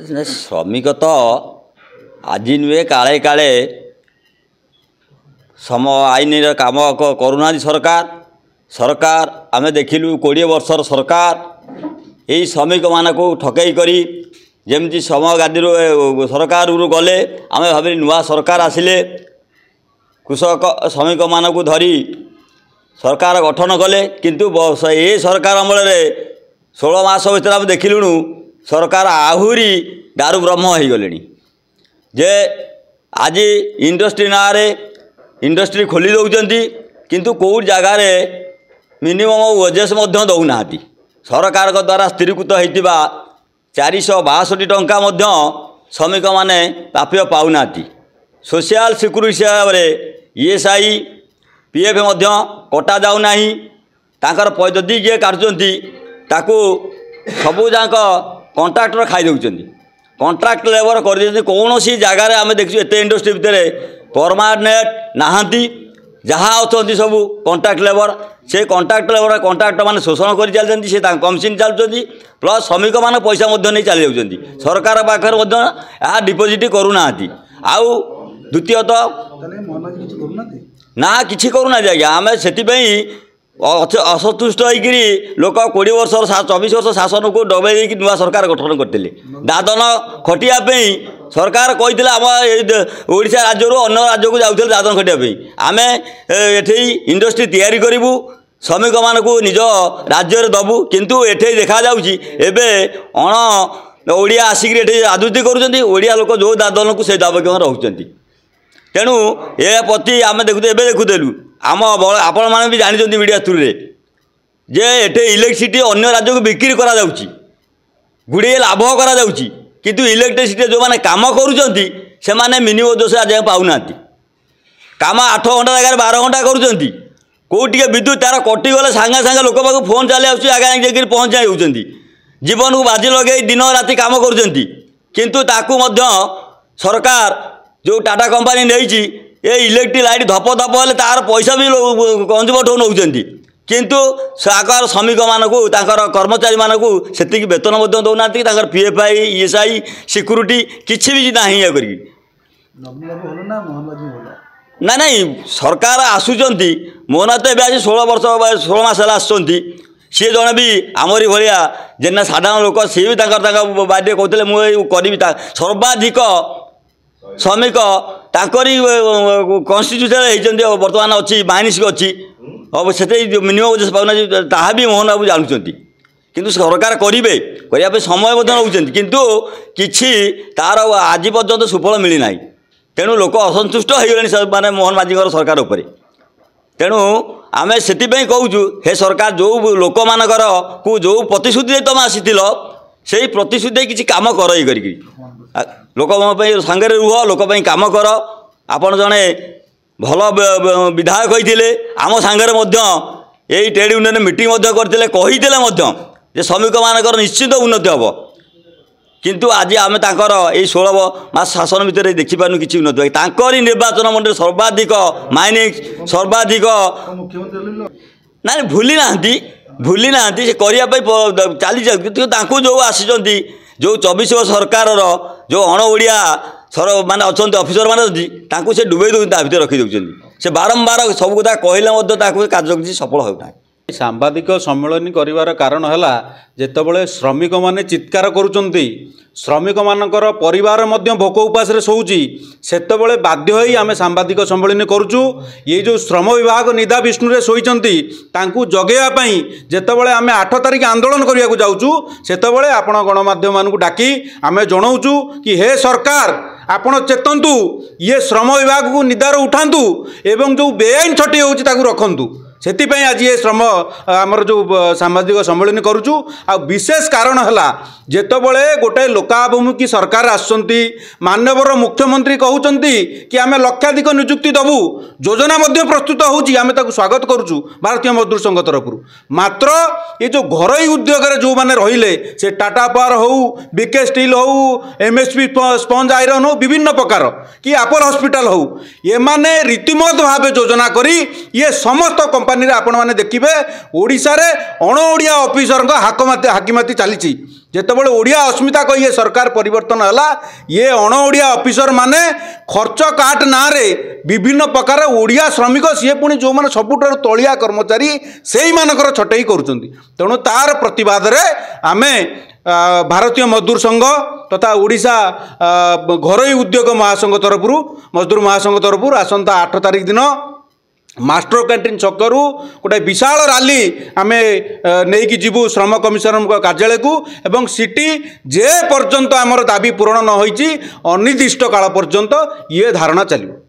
श्रमिक तो आज नुहे काले काले सम आईन काम करूना सरकार सरकार आम देखिलु 20 वर्षर सरकार यही श्रमिक मान को ठकई करी जमती सम गादी सरकार गले आम भाव नुआ सरकार आसिले कृषक श्रमिक मान को धरी सरकार गठन कले किंतु ये सरकार अमल 16 मास भर आम देखिलुणु सरकार आहुरी दारू ब्रह्म हो गले जे आज इंडस्ट्री ना रे इंडस्ट्री खोली दौरान किंतु कौ जगार मिनिमम वेजेस दौना सरकार द्वारा स्थिरीकृत होता 462 टंका श्रमिक मैंने प्राप्य पाऊना सोशल सिक्यूरीटी हिसाब से ESI PF कटा जाऊना जदि किए काटुंट ताकू सबूक कंट्राक्टर खाई दौरान कंट्राक्ट लेबर कर कौन सी जगार आम देखु एत इंडस्ट्री भितर परमानेंट नहांती जहाँ अच्छा सब कंट्राक्ट लेबर से कंट्राक्ट लेबर कंट्राक्टर मैंने शोषण कर चलती से कमिशन चलुँच प्लस श्रमिक मान पैसा नहीं चली जाऊँच सरकार पाखे डिपोजिट करूना आउ द्वितीयतः ना कि करूना आज्ञा आम से असंतुष्ट होकर लोक 20 वर्ष 24 वर्ष शासन को डबे नुआ सरकार गठन करते दादन खटियापी सरकार कही आम ओडिशा राज्य अन्य राज्य को जाऊँ दादन खटियापी आम ये इंडस्ट्री तैयारी करूँ श्रमिक मान को निज राज्य दबू किंतु एठे देखा जाउछि एबे अण ओडिया आसिक राजनीति करुँच लोक जो दादन को से दाबक रोचंती तेणु ए प्रति आम देखुलु आम आपण मैंने भी जानते मीडिया थ्रू जे एटे इलेक्ट्रिसिटी अन्य राज्य को बिक्री करा गुड़े लाभ करा किंतु इलेक्ट्रिसिटी जो मैंने काम करुँच से मिनिमम दोष आज पाऊना काम 8 घंटा जगह 12 घंटा करुँच कौटे विद्युत तार कटिगले सांगे सांगे लोक पाक फोन चली आगे जाकर पहुँचाई होती जीवन को बाजी लगे दिन राति काम करुँच किंतु ताकू सरकार जो टाटा कंपनी नहीं ये इलेक्ट्रिक लाइट धप धप हेल्ले तार पैसा भी कंज्यूमर ठू नौकरी किंतु सरकार श्रमिक मानक कर्मचारी मानक से वेतन दौना PFI ESI सिक्यूरीटी किसी भी ना ये कर ना नहीं सरकार आसुंच मोहन तो आज 16 मास आसुँच सी जड़े भी आमरी भाया जेना साधारण लोक सी भी बारे कहते मुझे करी सर्वाधिक श्रमिक ताकरी कन्स्टिट्यूशन बर्तमान अच्छी माइनिस अच्छी से मिनिमम वेजेस पाऊना ता भी मोहन बाबू जानते किंतु सरकार करेंगे करने समय नौकरी किंतु किसी तार आज पर्यंत सुफल मिलना तेणु लोक असंतुष्ट हो गले माने मोहन माझी सरकार उपर तेणु आम से कहूँ हे सरकार जो लोक मानकर को जो प्रतिश्रुति तुम आसी से प्रतिश्रुति किसी काम कर लोक सांगे रुह लोक काम कर आपण जड़े भल विधायक होते आम सांगे यही ट्रेड यूनियन मीटिंग करते श्रमिक मानकर निश्चित उन्नति हम किंतु आज आम यही 16 मास शासन भितर देखिपार किसी उन्नति तांकरी निर्वाचन मंडल सर्वाधिक माइनिंग सर्वाधिक ना भूली ना से करने चली जो आसी जो 24 वर्ष सरकार जो अण ओडिया माने अच्छा अफिसर मैंने से डुबे दूसरी भितर रखी दौरान से बारंबार सब कथा कहले कार्य सफल होना सांबादिक सम्मेलन करिवार कारण है जेतबले श्रमिक माने चित्कार करुचंती श्रमिक मानकर परिवार मध्य भोक उपास शोची सेतबले बाध्य होई आमे सांबादिक सम्मेलन करुचु ये जो श्रम विभाग निदा विष्णु शोईचंती तांकु जगेवा पई जेतबले आमे 8 तारिख आंदोलन करिया को जाउचु सेतबले आपण गणमाध्यम मानकु डाकी आमे जणाउचु कि हे सरकार आपण चेतंतु ये श्रम विभाग को निदार उठांतु एवं जो बेआईन छटी होउची ताकु रखंतु से आज ये श्रम आमर जो सामाजिक सम्मेलन करुचु आ विशेष कारण है जेतबले गोटे लोकाभिमुखी सरकार आसुंती माननीय मुख्यमंत्री कहउचंती कि आमे लक्षाधिक नियुक्ति दबु योजना मध्य प्रस्तुत होउची आमे ताकु स्वागत करुचु भारतीय मजदूर संघ तरफ मात्र ये जो घरोई उद्योग जो माने रहिले से टाटा पावर हो बीके स्टील हो MSP स्पंज आयरन हो विभिन्न प्रकार कि एप्पल हॉस्पिटल हो ये माने रीतिमत भाव योजना करी ये समस्त कंपनी रे आपण माने देखिबे ओडिसा रे अण ओडिया ऑफिसर हाकिमाती चली ଯେତେବେଳେ ଓଡ଼ିଆ अस्मिता कही सरकार परिवर्तन है ये अण ओडिया ऑफिसर माने खर्च काट नारे विभिन्न प्रकार ओडिया श्रमिक सी पुणी जो मैंने सबुठार तलिया कर्मचारी से मानकर छटई करुँच तेणु तार प्रतिवाद आमे भारतीय मजदूर संघ तथा ओडिशा घरोई उद्योग महासंघ तरफ मजदूर महासंघ तरफ आसंता 8 तारिख दिन मास्टर कैंटीन छकरू गोटे विशाल रैली आमे नहीं जीवु श्रम कमिशनर कार्यालय को एवं सिटी जे पर्यंत आमर दाबी पूरण न होइछि अनिर्दिष्ट काल पर्यंत ये धारणा चलिबो।